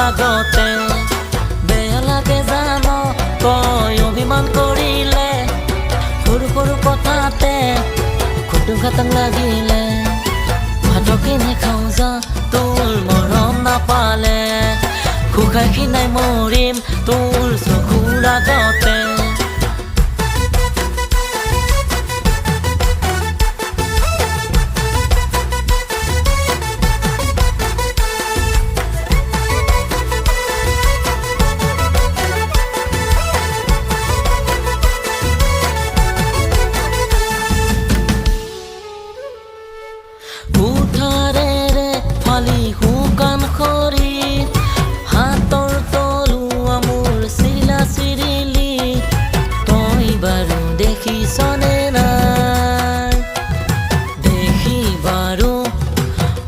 আগতে বেয়া লাগে জানো তই অভিমান কৰিলে সৰু সৰু কথাতে খুটুং খাটাং লাগিলে ভাতকে নেখাওঁ যা তোৰ মৰম নাপালে শুকাই খিনাই মৰিম তোৰ চকুৰ আগতে উঠাৰেৰে ফালি শুকান খৰি হাতৰ তলুৱা মোৰ চিলা চিৰিলি তই বাৰু দেখিছনে নাই দেখি বাৰু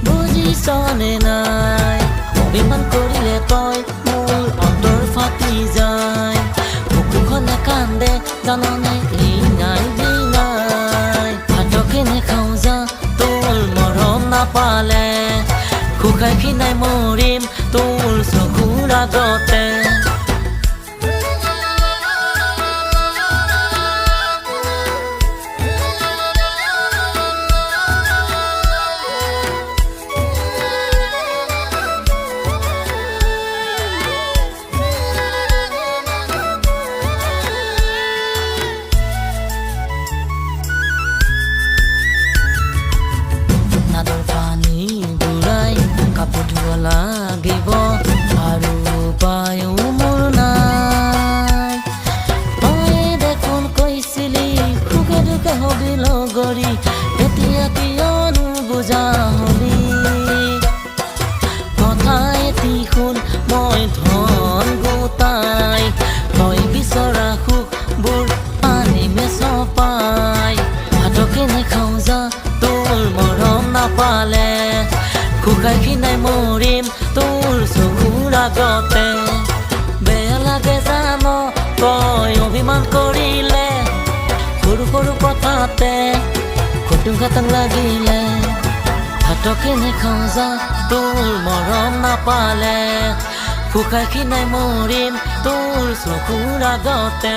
বুজিছনে নাই অভিমান কৰিলে তই মোৰ অন্তৰ ফাটি যায় বুকুখনে কান্দে জাননে লিঙাই লিঙাই ভাতকে নেখাওঁ যা নাপালে শুকাই খিনাই মৰিম তোৰ চকুৰ আগতে লাগিব আৰু উপায়ো মোৰ নাই তই দেখোন কৈছিলি সুখে দুখে হবি লগৰী এতিয়া কিয়নো বুজা হলি কথা এটি শুন মই ধন গোটাই তই বিচৰা সুখবোৰ আনিমে চপাই ভাতকে নেখাওঁ যা তোৰ মৰম নাপালে শুকাই খিনাই মৰিম তোৰ চকুৰ আগতে বেয়া লাগে জানো তই অভিমান কৰিলে সৰু সৰু কথাতে খুটুং খাটাং লাগিলে ভাতকে নেখাওঁ যা তোৰ মৰম নাপালে শুকাই খিনাই মৰিম তোৰ চকুৰ আগতে